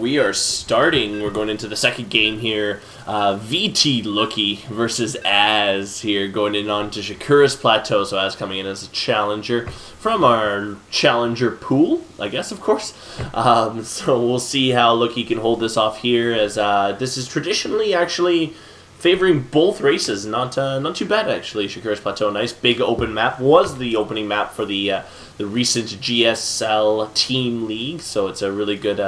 we are starting. We're going into the second game here. VT.Looky versus Az here, going in on to Shakura's Plateau. So Az coming in as a challenger from our challenger pool, I guess, of course. So we'll see how Looky can hold this off here, as this is traditionally actually favoring both races. Not too bad, actually. Shakura's Plateau, nice big open map. Was the opening map for the recent GSL Team League, so it's a really good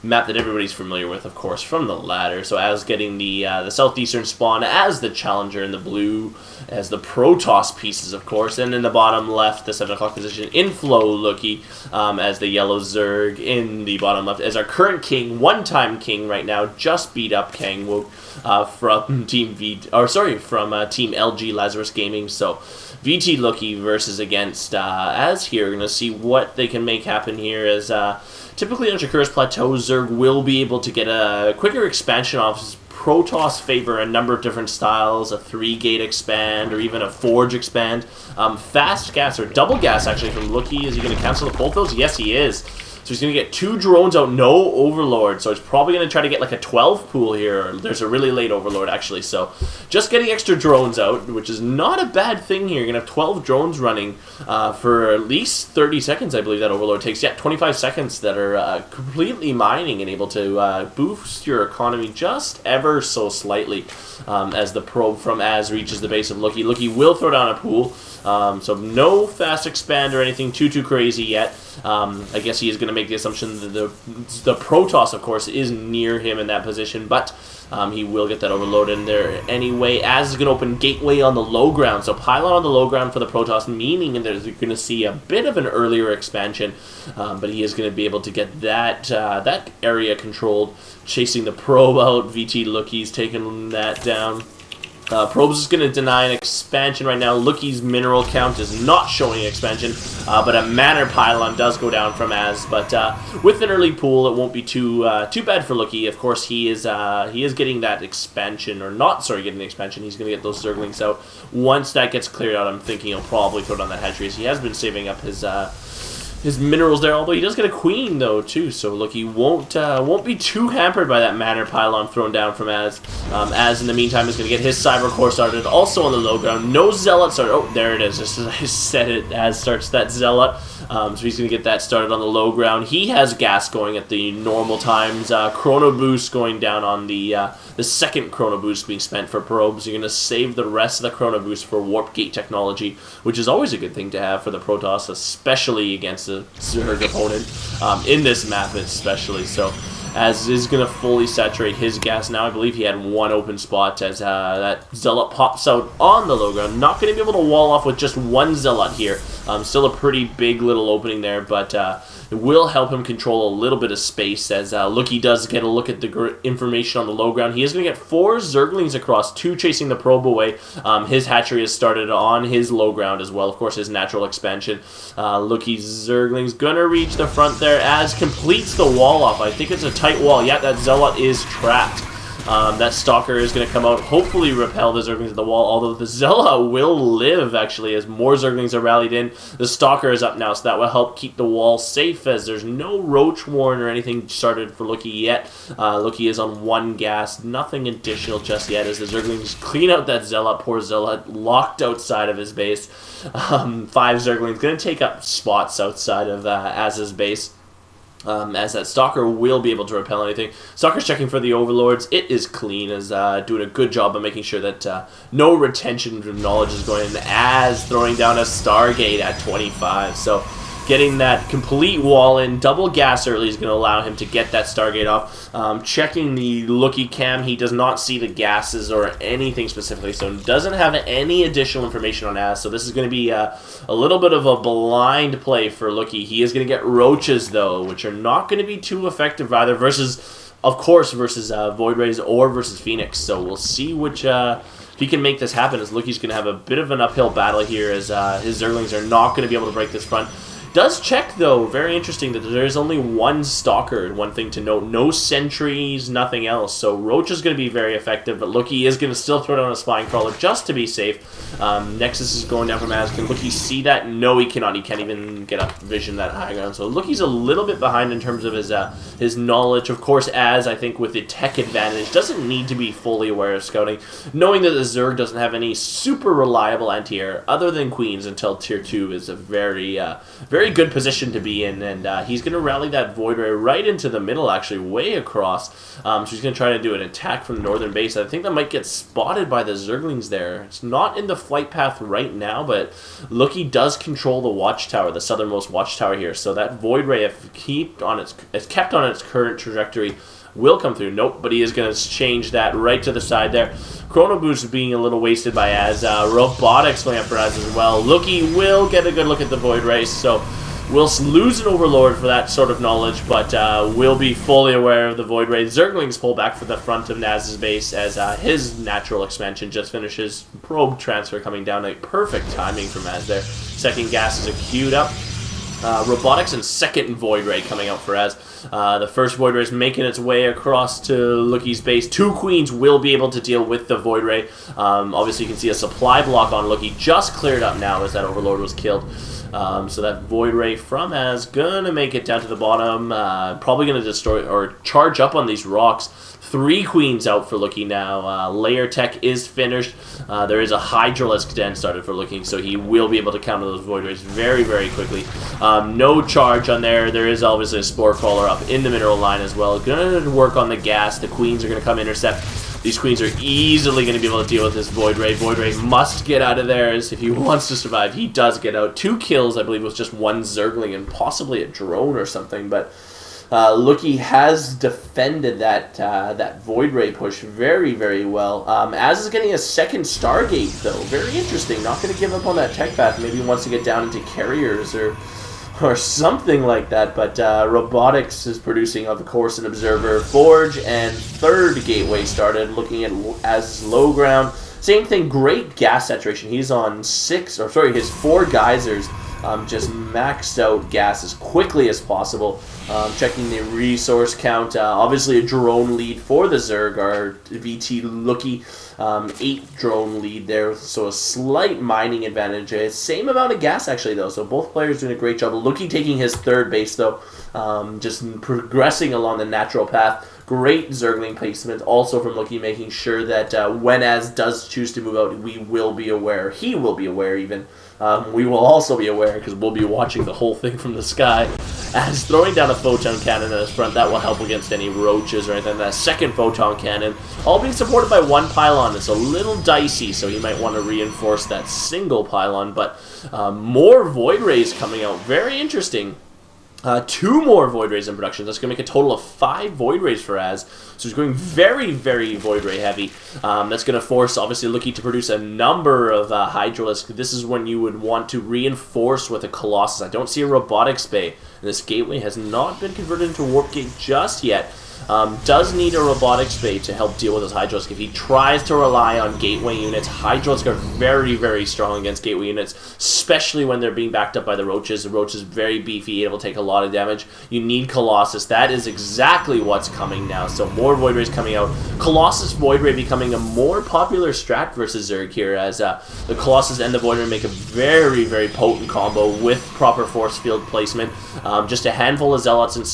map that everybody's familiar with, of course, from the ladder. So Az getting the southeastern spawn as the challenger in the blue, as the Protoss pieces, of course, and in the bottom left, the 7 o'clock position, Looky, as the yellow Zerg in the bottom left, as our current king, one-time king right now, just beat up Kang Wook from Team Team LG Lazarus Gaming. So VT.Looky versus against Az here. We're going to see what they can make happen here, as typically on Shakura's Plateau, Zerg will be able to get a quicker expansion off. Protoss favor a number of different styles, a 3-gate expand or even a forge expand. Fast gas or double gas actually from Looky. Is he going to cancel both those? Yes, he is. So he's going to get 2 drones out, no Overlord. So he's probably going to try to get like a 12 pool here. There's a really late Overlord, actually. So just getting extra drones out, which is not a bad thing here. You're going to have 12 drones running for at least 30 seconds, I believe that Overlord takes. Yeah, 25 seconds that are completely mining and able to boost your economy just ever so slightly as the probe from Az reaches the base of Looky. Looky will throw down a pool. So no fast expand or anything too crazy yet. I guess he is going to make the assumption that the Protoss, of course, is near him in that position, but he will get that Overload in there anyway. Az is going to open Gateway on the low ground, so Pylon on the low ground for the Protoss, meaning that you're going to see a bit of an earlier expansion, but he is going to be able to get that that area controlled, chasing the probe out. VT.Looky's taking that down. Probes is going to deny an expansion right now. Looky's mineral count is not showing an expansion, but a Manor Pylon does go down from Az. But with an early pool, it won't be too bad for Looky. Of course, he is getting that expansion, or not. Sorry, getting the expansion. He's going to get those Zerglings out. Once that gets cleared out, I'm thinking he'll probably throw down that hatchery. He has been saving up his minerals there, although he does get a queen though too, so Looky won't be too hampered by that Manor Pylon thrown down from Az. Az in the meantime is going to get his Cyber Core started, also on the low ground. No Zealot started. Oh, there it is. Just as I said it, Az starts that Zealot. So he's going to get that started on the low ground. He has gas going at the normal times. Chrono Boost going down on the second Chrono Boost being spent for probes. You're going to save the rest of the Chrono Boost for Warp Gate technology, which is always a good thing to have for the Protoss, especially against a Zerg opponent, in this map especially. So Az is going to fully saturate his gas now. I believe he had 1 open spot as that Zealot pops out on the low ground. Not going to be able to wall off with just 1 Zealot here. Still a pretty big little opening there, but it will help him control a little bit of space, as Looky does get a look at the information on the low ground. He is going to get 4 Zerglings across, 2 chasing the probe away. His hatchery has started on his low ground as well, of course, his natural expansion. Looky's Zerglings going to reach the front there. Az completes the wall off. I think it's a tight wall. Yeah, that Zealot is trapped. That Stalker is going to come out, hopefully repel the Zerglings at the wall, although the Zealot will live, actually, as more Zerglings are rallied in. The Stalker is up now, so that will help keep the wall safe, as there's no Roach Warren or anything started for Looky yet. Looky is on 1 gas, nothing additional just yet, as the Zerglings clean out that Zealot. Poor Zealot, locked outside of his base. 5 Zerglings going to take up spots outside of Az's base. As that Stalker will be able to repel anything. Stalker's checking for the Overlords. It is clean, as doing a good job of making sure that no retention of knowledge is going in. Az throwing down a Stargate at 25. So getting that complete wall in. Double gas early is going to allow him to get that Stargate off. Checking the Looky cam, he does not see the gases or anything specifically, so doesn't have any additional information on Az. So this is going to be a little bit of a blind play for Looky. He is going to get Roaches, though, which are not going to be too effective either, versus, of course, versus Void Rays or versus Phoenix. So we'll see which... if he can make this happen, as Looky's going to have a bit of an uphill battle here, as his Zerglings are not going to be able to break this front. Does check, though, very interesting that there is only one Stalker. One thing to note, no sentries, nothing else. So Roach is going to be very effective, but Looky is going to still throw down a Spine Crawler just to be safe. Nexus is going down from Az. Can Looky see that? No, he cannot. He can't even get up vision that high ground. So Looky's a little bit behind in terms of his knowledge. Of course, Az, I think, with the tech advantage, doesn't need to be fully aware of scouting. Knowing that the Zerg doesn't have any super reliable anti-air other than Queens until Tier 2 is a very good position to be in, and he's going to rally that Void Ray right into the middle, actually, way across. So he's going to try to do an attack from the northern base. I think that might get spotted by the Zerglings there. It's not in the flight path right now, but Looky does control the watchtower, the southernmost watchtower here, so that Void Ray, if kept on its current trajectory, will come through. Nope, but he is going to change that right to the side there. Chrono Boost being a little wasted by Az. Robotics going up for Az as well. Looky will get a good look at the Void Race, so we'll lose an Overlord for that sort of knowledge, but we'll be fully aware of the Void Ray. Zerglings pull back for the front of Naz's base as his natural expansion just finishes. Probe transfer coming down. A perfect timing from Az there. Second gases are queued up. Robotics and second Void Ray coming out for Az. The first Void Ray is making its way across to Looky's base. Two Queens will be able to deal with the Void Ray. Obviously, you can see a supply block on Looky just cleared up now as that Overlord was killed. So that Void Ray from Az gonna make it down to the bottom. Probably gonna destroy or charge up on these rocks. Three Queens out for Looky now. Layer Tech is finished. There is a Hydralisk Den started for Looky, so he will be able to counter those Void Rays very, very quickly. No charge on there. There is obviously a Spore Crawler up in the mineral line as well. Gonna work on the gas. The Queens are gonna come intercept. These Queens are easily going to be able to deal with this Void Ray. Void Ray must get out of there if he wants to survive. He does get out. 2 kills, I believe, was just 1 Zergling and possibly a drone or something, but Looky has defended that Void Ray push very, very well. Az is getting a second Stargate, though. Very interesting. Not going to give up on that tech path. Maybe he wants to get down into carriers or something like that, but Robotics is producing, of course, an Observer, Forge, and third Gateway started, looking at Az low ground. Same thing, great gas saturation. He's on his 4 geysers, just maxed out gas as quickly as possible. Checking the resource count, obviously a drone lead for the Zerg, our VT.Looky. 8 drone lead there, so a slight mining advantage. Same amount of gas, actually, though, so both players doing a great job. Looky taking his third base, though, just progressing along the natural path. Great Zergling placement, also from Looky, making sure that when Az does choose to move out, we will be aware. He will be aware, even. We will also be aware, because we'll be watching the whole thing from the sky. Az throwing down a Photon Cannon in his front, that will help against any roaches or anything. That second Photon Cannon, all being supported by 1 pylon. It's a little dicey, so you might want to reinforce that single pylon, but more Void Rays coming out. Very interesting. 2 more Void Rays in production. That's going to make a total of 5 Void Rays for Az. So he's going very, very Void Ray heavy. That's going to force, obviously, Looky to produce a number of Hydralisk. This is when you would want to reinforce with a Colossus. I don't see a Robotics Bay. This Gateway has not been converted into a Warp Gate just yet. Does need a Robotics Bay to help deal with his Hydralisk. If he tries to rely on Gateway units, Hydralisk are very, very strong against Gateway units, especially when they're being backed up by the Roaches. The Roach is very beefy, able to take a lot of damage. You need Colossus. That is exactly what's coming now. So more Void Rays coming out. Colossus Void Ray becoming a more popular strat versus Zerg here, as the Colossus and the Void Ray make a very, very potent combo with proper force field placement. Just a handful of Zealots and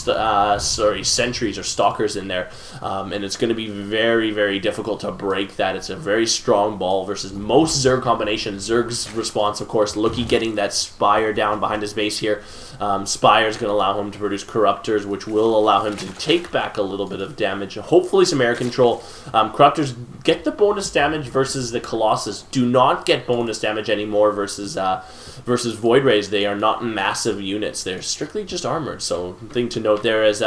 Sentries or Stalkers in there, and it's going to be very, very difficult to break that. It's a very strong ball versus most Zerg combinations. Zerg's response, of course, Looky getting that Spire down behind his base here. Spire is going to allow him to produce Corruptors, which will allow him to take back a little bit of damage. Hopefully some air control. Corruptors get the bonus damage versus the Colossus. Do not get bonus damage anymore versus Void Rays. They are not massive units. They're strictly just armored. So thing to note there is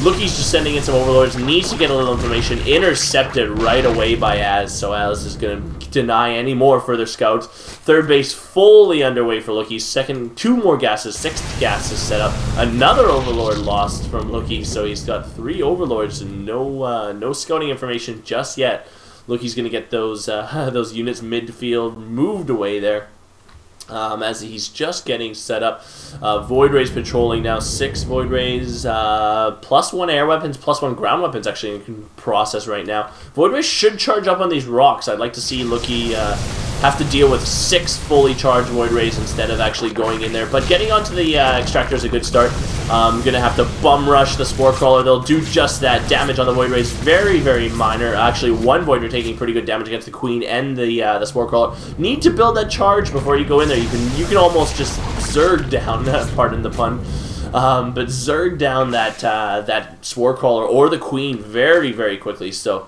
Looky's just sending in some Overlords. Needs to get a little information. Intercepted right away by Az. So Az is going to deny any more further scouts. Third base fully underway for Looky. Second, 2 more gases. 6th gas is set up. Another Overlord lost from Looky. So he's got 3 Overlords and no scouting information just yet. Looky's going to get those units midfield moved away there. as he's just getting set up. Void Rays patrolling now, 6 Void Rays, +1 air weapons, +1 ground weapons actually in process right now. Void Rays should charge up on these rocks. I'd like to see Looky have to deal with 6 fully charged Void Rays instead of actually going in there. But getting onto the extractor is a good start. I'm going to have to bum rush the Spore Crawler. They'll do just that. Damage on the Void Rays, very, very minor. Actually, one Void Ray taking pretty good damage against the Queen and the Spore Crawler. Need to build that charge before you go in there. You can almost just Zerg down, pardon the pun, but Zerg down that Spore Crawler or the Queen very, very quickly. So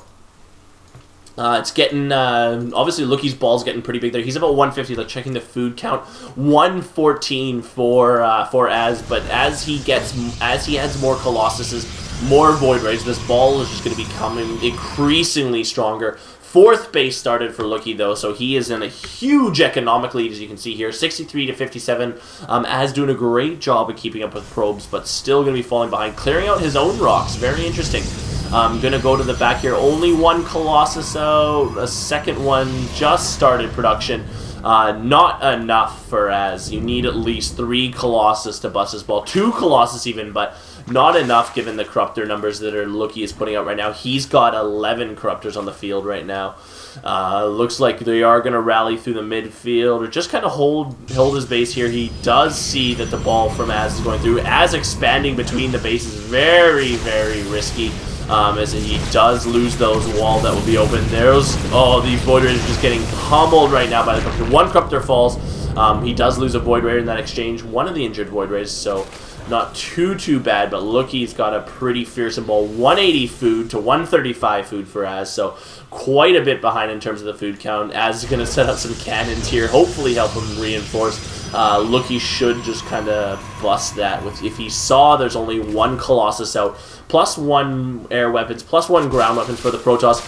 it's getting, obviously Looky's ball's getting pretty big there. He's about 150, like checking the food count, 114 for Az, but as he adds more Colossuses, more Void Rays, this ball is just going to be becoming increasingly stronger. 4th base started for Looky, though, so he is in a huge economic lead, as you can see here, 63 to 57. Az doing a great job of keeping up with probes, but still going to be falling behind, clearing out his own rocks. Very interesting. I'm going to go to the back here. Only 1 Colossus out. A second one just started production. Not enough for Az. You need at least 3 Colossus to bust his ball. 2 Colossus even, but not enough given the Corruptor numbers that Looky is putting out right now. He's got 11 Corruptors on the field right now. Looks like they are going to rally through the midfield or just kind of hold his base here. He does see that the ball from Az is going through. Az expanding between the bases, very, very risky. As he does lose those wall that will be open. These Void Rays are just getting pummeled right now by the Corruptor. 1 Corruptor falls. He does lose a Void Ray in that exchange. One of the injured Void Rays, so not too bad, but Looky's got a pretty fearsome ball. 180 food to 135 food for Az, so quite a bit behind in terms of the food count. Az is going to set up some cannons here, hopefully help him reinforce. Looky should just kind of bust that. If he saw there's only 1 Colossus out, +1 air weapons, +1 ground weapons for the Protoss.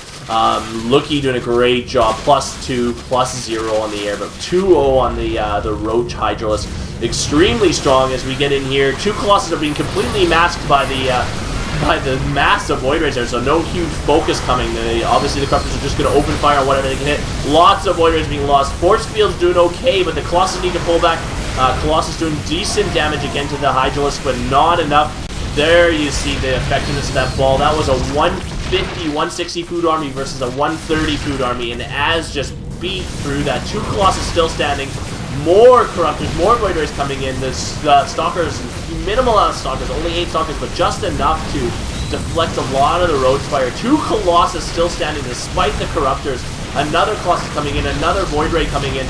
Looky doing a great job, +2, +0 on the air, but 2-0 on the Roach Hydralisk. Extremely strong as we get in here. 2 Colossus are being completely masked by the massive Void Rays there, so no huge focus coming. Obviously the Corruptors are just going to open fire on whatever they can hit. Lots of Void Rays being lost. Force Field's doing okay, but the Colossus need to pull back. Colossus doing decent damage again to the Hydralisk, but not enough. There you see the effectiveness of that ball. That was a 150, 160 food army versus a 130 food army, and Az just beat through that. 2 Colossus still standing. More Corruptors, more Void Rays coming in. The Stalkers, minimal amount of Stalkers, only 8 Stalkers, but just enough to deflect a lot of the Roach fire. 2 Colossus still standing despite the Corruptors. Another Colossus coming in, another Void Ray coming in.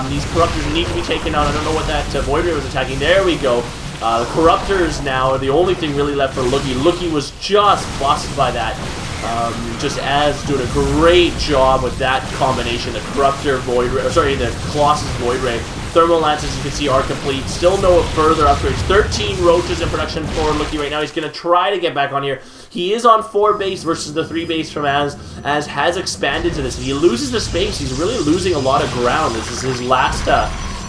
These Corruptors need to be taken out. I don't know what that Void Ray was attacking. There we go. The Corruptors now are the only thing really left for Looky. Looky was just busted by that. Just Az doing a great job with that combination. The Corruptor Void Ray, the Colossus Void Ray. Thermal Lances, you can see, are complete. Still no further upgrades. 13 Roaches in production for Looky right now. He's going to try to get back on here. He is on 4 base versus the 3 base from Az. Az has expanded to this. If he loses the space, he's really losing a lot of ground. This is his last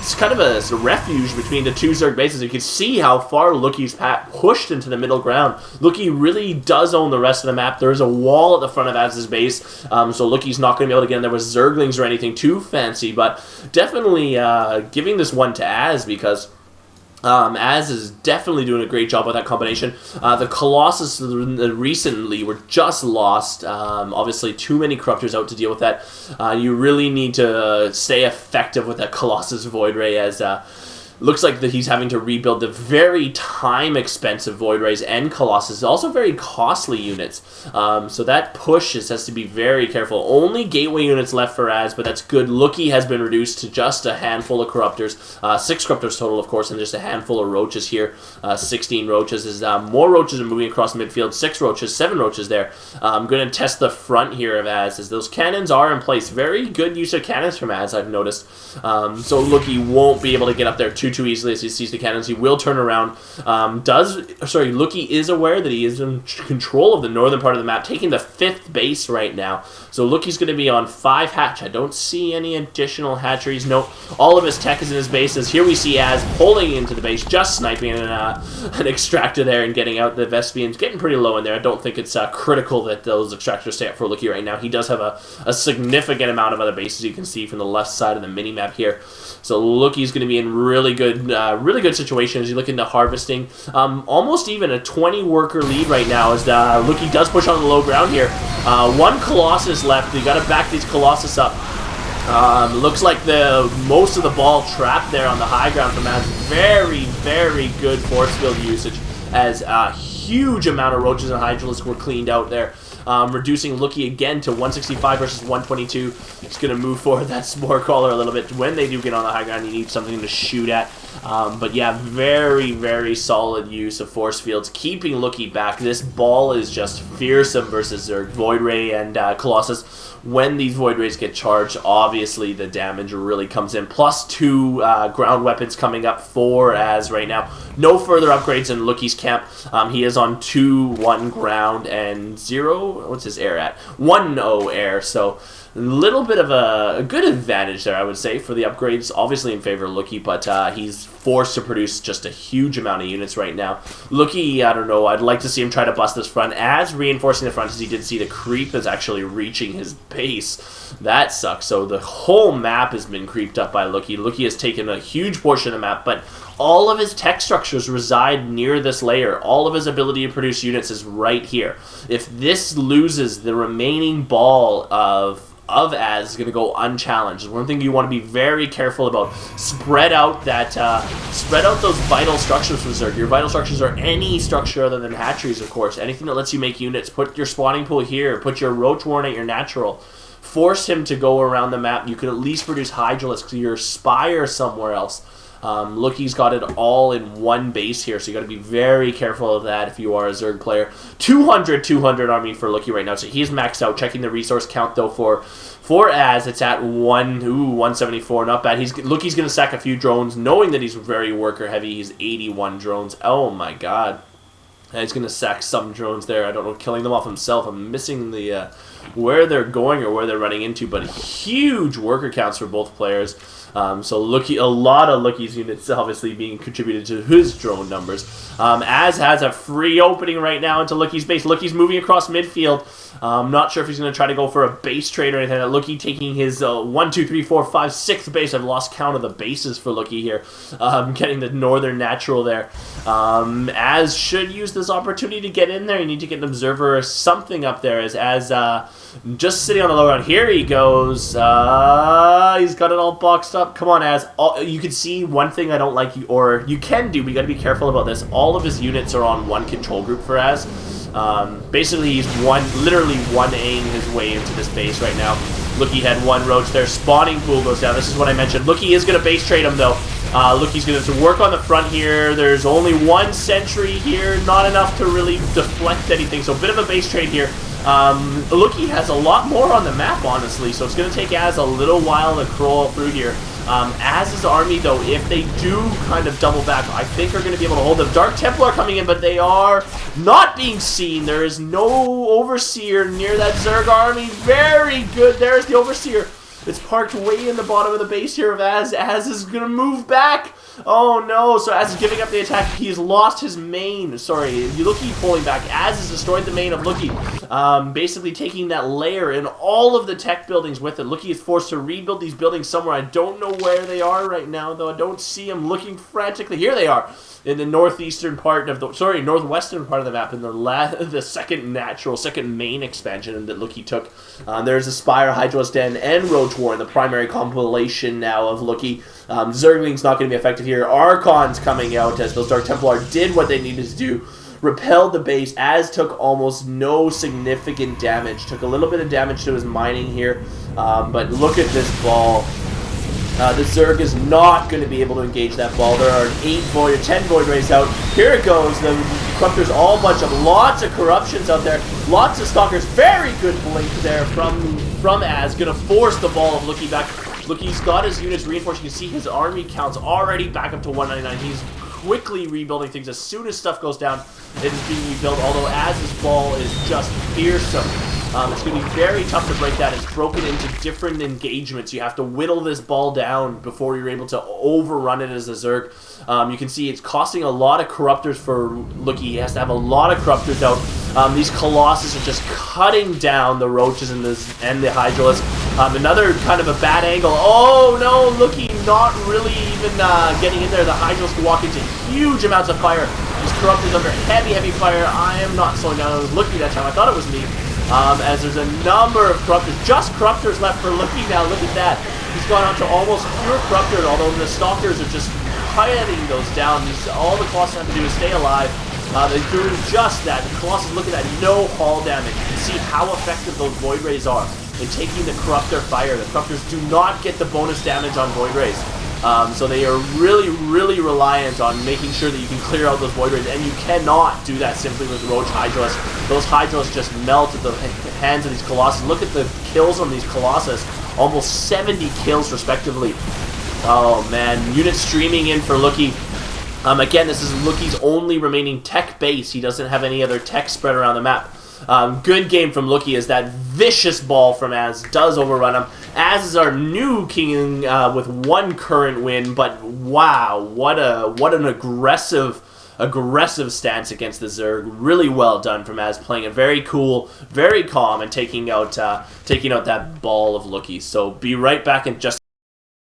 it's kind of a refuge between the 2 Zerg bases. You can see how far Looky's pushed into the middle ground. Looky really does own the rest of the map. There is a wall at the front of Az's base, so Looky's not going to be able to get in there with Zerglings or anything too fancy, but definitely giving this one to Az because Az is definitely doing a great job with that combination. The Colossus recently were just lost. Obviously, too many Corruptors out to deal with that. You really need to stay effective with that Colossus Void Ray as looks like that he's having to rebuild the very time-expensive Void Rays and Colossus, also very costly units. So that push has to be very careful. Only gateway units left for Az, but that's good. Looky has been reduced to just a handful of Corruptors. 6 Corruptors total, of course, and just a handful of Roaches here. 16 Roaches. More Roaches are moving across midfield. 6 Roaches, 7 Roaches there. I'm going to test the front here of Az, as those cannons are in place. Very good use of cannons from Az, I've noticed. So Looky won't be able to get up there too too easily as he sees the cannons. He will turn around. Looky is aware that he is in control of the northern part of the map, taking the 5th base right now. So Looky's going to be on 5 hatch. I don't see any additional hatcheries. No, all of his tech is in his bases. Here we see Az pulling into the base, just sniping an extractor there and getting out. The Vespian's getting pretty low in there. I don't think it's critical that those extractors stay up for Looky right now. He does have a significant amount of other bases you can see from the left side of the mini-map here. So Looky's going to be in really good situation as you look into harvesting. Almost even a 20-worker lead right now as Looky does push on the low ground here. 1 Colossus left. You got to back these Colossus up. Looks like most of the ball trapped there on the high ground from Az. Very good force field usage as a huge amount of roaches and hydralisks were cleaned out there. Reducing Looky again to 165 versus 122. It's going to move forward that Spore Crawler a little bit. When they do get on the high ground, you need something to shoot at. But yeah, very solid use of force fields, keeping Looky back. This ball is just fearsome versus Zerg, Void Ray, and Colossus. When these Void Rays get charged, obviously the damage really comes in. Plus 2 ground weapons coming up for Az right now. No further upgrades in Looky's camp. He is on 2-1 ground and 0. What's his air at? 1-0 air. So a little bit of a good advantage there, I would say, for the upgrades. Obviously in favor of Looky, but he's forced to produce just a huge amount of units right now. Looky, I don't know, I'd like to see him try to bust this front. Az reinforcing the front, as he did see the creep is actually reaching his base. That sucks. So the whole map has been creeped up by Looky. Looky has taken a huge portion of the map, but all of his tech structures reside near this layer. All of his ability to produce units is right here. If this loses, the remaining ball of Az is going to go unchallenged. One thing you want to be very careful about: spread out those vital structures for Zerg. Your vital structures are any structure other than hatcheries, of course. Anything that lets you make units. Put your spawning pool here. Put your roach warren at your natural. Force him to go around the map. You could at least produce hydralisks to your spire somewhere else. Looky's got it all in one base here, so you got to be very careful of that if you are a Zerg player. 200 army for Looky right now, so he's maxed out. Checking the resource count though for Az, it's at 174, not bad. Looky's going to sack a few drones, knowing that he's very worker heavy. He's 81 drones. Oh my god. He's going to sack some drones there. I don't know, killing them off himself. I'm missing the where they're going or where they're running into, but huge worker counts for both players. So Looky, a lot of Looky's units obviously being contributed to his drone numbers. Az has a free opening right now into Looky's base. Looky's moving across midfield. Not sure if he's going to try to go for a base trade or anything. Looky taking his 1, 2, 3, 4, 5, 6th base. I've lost count of the bases for Looky here. Getting the northern natural there. Az should use this opportunity to get in there. You need to get an observer or something up there as just sitting on the low ground. Here he goes. He's got it all boxed up. Come on, Az. You can see one thing I don't like, or you can do, but you got to be careful about this. All of his units are on one control group for Az. Basically, he's literally 1Aing his way into this base right now. Looky had 1 roach there. Spawning pool goes down. This is what I mentioned. Looky is going to base trade him, though. Looky's going to work on the front here. There's only 1 sentry here. Not enough to really deflect anything. So a bit of a base trade here. Looky has a lot more on the map, honestly, so it's going to take Az a little while to crawl through here. Az's army, though, if they do kind of double back, I think are going to be able to hold them. Dark Templar coming in, but they are not being seen. There is no Overseer near that Zerg army. Very good. There's the Overseer. It's parked way in the bottom of the base here of Az. Az is going to move back. Oh no, so Az is giving up the attack. He's lost his main. Sorry, Looky pulling back. Az has destroyed the main of Looky. Basically taking that layer and all of the tech buildings with it. Looky is forced to rebuild these buildings somewhere. I don't know where they are right now, though. I don't see him looking frantically. Here they are. In the northwestern part of the map, in the second main expansion that Looky took. There's a Spire, Hydra's Den, and Roach Warren, the primary compilation now of Looky. Zergling's not going to be effective here. Archon's coming out as those Dark Templar did what they needed to do. Repelled the base. Az took almost no significant damage. Took a little bit of damage to his mining here. But look at this ball. The Zerg is not going to be able to engage that ball. There are 10 Void Rays out. Here it goes. The Corruptors all bunch up. Lots of corruptions out there. Lots of stalkers. Very good blink there from Az. Going to force the ball of Looky back. Looky's got his units reinforced. You can see his army count's already back up to 199. He's quickly rebuilding things. As soon as stuff goes down, it is being rebuilt, although Az's ball is just fearsome. It's going to be very tough to break that. It's broken into different engagements. You have to whittle this ball down before you're able to overrun it as a Zerg. You can see it's costing a lot of corruptors for Looky. He has to have a lot of corruptors out. These Colossus are just cutting down the roaches and the Hydralisks. Another kind of a bad angle. Oh no, Looky not really even getting in there. The Hydralisk walk into huge amounts of fire. These corruptors under heavy fire. I am not slowing down. It was Looky that time. I thought it was me. As there's a number of corruptors, just corruptors left for Looky now. Look at that. He's gone on to almost pure corruptors, although the stalkers are just cutting those down. All the Colossus have to do is stay alive. They're doing just that. The Colossus, look at that, no hull damage. You can see how effective those Void Rays are in taking the Corruptor fire. The Corruptors do not get the bonus damage on Void Rays. So they are really reliant on making sure that you can clear out those Void Rays, and you cannot do that simply with Roach Hydralisks. Those Hydralisks just melt at the hands of these Colossus. Look at the kills on these Colossus. Almost 70 kills respectively. Oh man, units streaming in for Looky. Again, this is Looky's only remaining tech base. He doesn't have any other tech spread around the map. Good game from Looky as that vicious ball from Az does overrun him. Az is our new king with one current win, but wow, what an aggressive stance against the Zerg. Really well done from Az, playing it very cool, very calm, and taking out that ball of Looky. So be right back in just